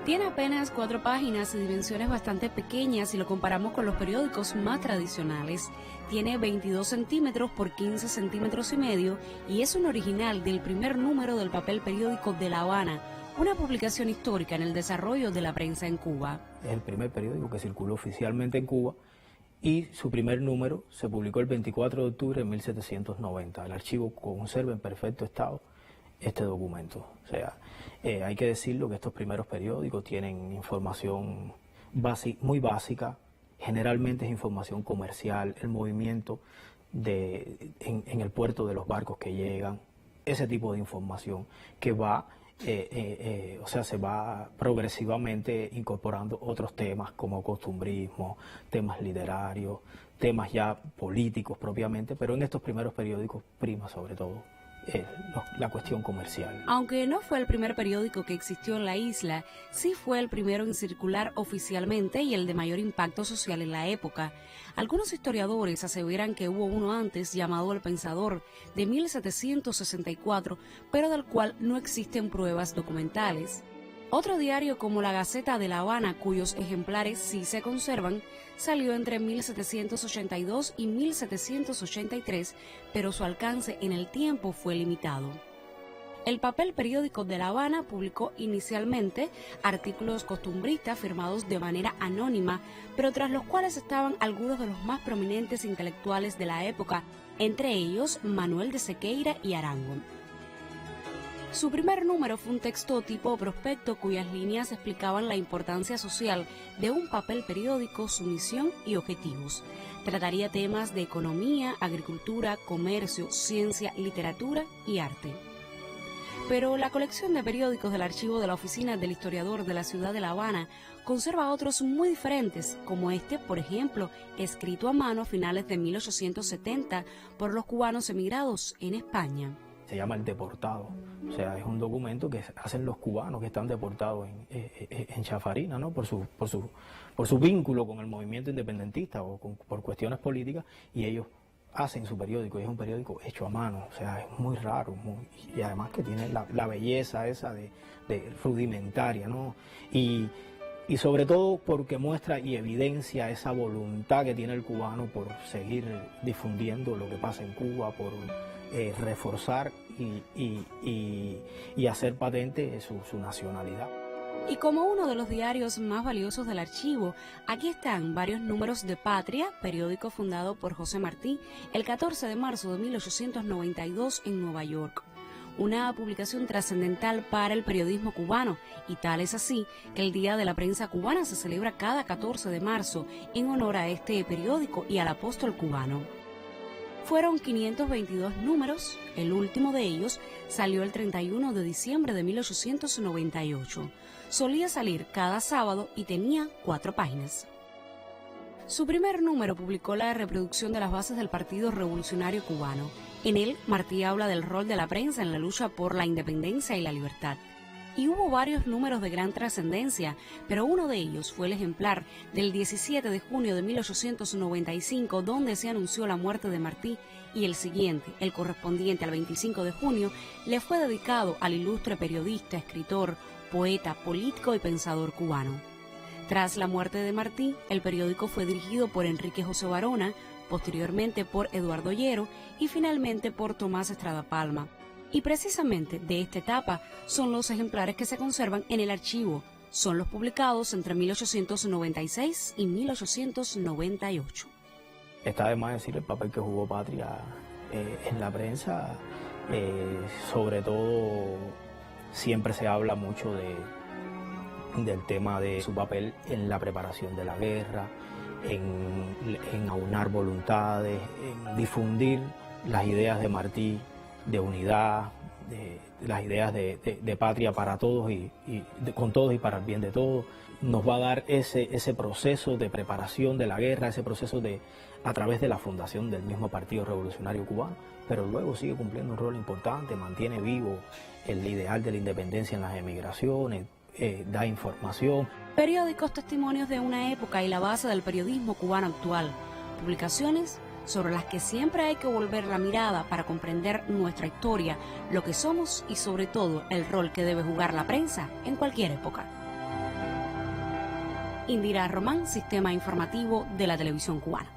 Tiene apenas 4 páginas y dimensiones bastante pequeñas si lo comparamos con los periódicos más tradicionales. Tiene 22 centímetros por 15 centímetros y medio y es un original del primer número del papel periódico de La Habana, una publicación histórica en el desarrollo de la prensa en Cuba. Es el primer periódico que circuló oficialmente en Cuba y su primer número se publicó el 24 de octubre de 1790. El archivo conserva en perfecto estado este documento. O sea, hay que decirlo que estos primeros periódicos tienen información muy básica, generalmente es información comercial, el movimiento en el puerto de los barcos que llegan, ese tipo de información que va, o sea, se va progresivamente incorporando otros temas como costumbrismo, temas literarios, temas ya políticos propiamente, pero en estos primeros periódicos prima sobre todo la cuestión comercial. Aunque no fue el primer periódico que existió en la isla, sí fue el primero en circular oficialmente y el de mayor impacto social en la época. Algunos historiadores aseveran que hubo uno antes llamado El Pensador de 1764, pero del cual no existen pruebas documentales. Otro diario como la Gaceta de La Habana, cuyos ejemplares sí se conservan, salió entre 1782 y 1783, pero su alcance en el tiempo fue limitado. El papel periódico de La Habana publicó inicialmente artículos costumbristas firmados de manera anónima, pero tras los cuales estaban algunos de los más prominentes intelectuales de la época, entre ellos Manuel de Sequeira y Arango. Su primer número fue un texto tipo prospecto cuyas líneas explicaban la importancia social de un papel periódico, su misión y objetivos. Trataría temas de economía, agricultura, comercio, ciencia, literatura y arte. Pero la colección de periódicos del archivo de la Oficina del Historiador de la ciudad de La Habana conserva otros muy diferentes, como este, por ejemplo, escrito a mano a finales de 1870 por los cubanos emigrados en España. Se llama El Deportado, o sea, es un documento que hacen los cubanos que están deportados en Chafarina, ¿no? por su vínculo con el movimiento independentista o por cuestiones políticas, y ellos hacen su periódico, y es un periódico hecho a mano, o sea, es muy raro, y además que tiene la belleza esa de rudimentaria, ¿no? Y sobre todo porque muestra y evidencia esa voluntad que tiene el cubano por seguir difundiendo lo que pasa en Cuba, por reforzar y hacer patente su nacionalidad. Y como uno de los diarios más valiosos del archivo, aquí están varios números de Patria, periódico fundado por José Martí el 14 de marzo de 1892 en Nueva York. Una publicación trascendental para el periodismo cubano, y tal es así que el Día de la Prensa Cubana se celebra cada 14 de marzo en honor a este periódico y al apóstol cubano. Fueron 522 números, el último de ellos salió el 31 de diciembre de 1898. Solía salir cada sábado y tenía 4 páginas. Su primer número publicó la reproducción de las bases del Partido Revolucionario Cubano. En él, Martí habla del rol de la prensa en la lucha por la independencia y la libertad. Y hubo varios números de gran trascendencia, pero uno de ellos fue el ejemplar del 17 de junio de 1895, donde se anunció la muerte de Martí, y el siguiente, el correspondiente al 25 de junio, le fue dedicado al ilustre periodista, escritor, poeta, político y pensador cubano. Tras la muerte de Martí, el periódico fue dirigido por Enrique José Barona, posteriormente por Eduardo Llero y finalmente por Tomás Estrada Palma. Y precisamente de esta etapa son los ejemplares que se conservan en el archivo. Son los publicados entre 1896 y 1898. Está de más decir el papel que jugó Patria en la prensa. Sobre todo siempre se habla mucho del tema de su papel en la preparación de la guerra, en aunar voluntades, en difundir las ideas de Martí, de unidad, de las ideas de patria para todos con todos y para el bien de todos. Nos va a dar ese proceso de preparación de la guerra, ese proceso a través de la fundación del mismo Partido Revolucionario Cubano, pero luego sigue cumpliendo un rol importante, mantiene vivo el ideal de la independencia en las emigraciones, da información. Periódicos, testimonios de una época y la base del periodismo cubano actual. Publicaciones sobre las que siempre hay que volver la mirada para comprender nuestra historia, lo que somos y sobre todo el rol que debe jugar la prensa en cualquier época. Indira Román, Sistema Informativo de la Televisión Cubana.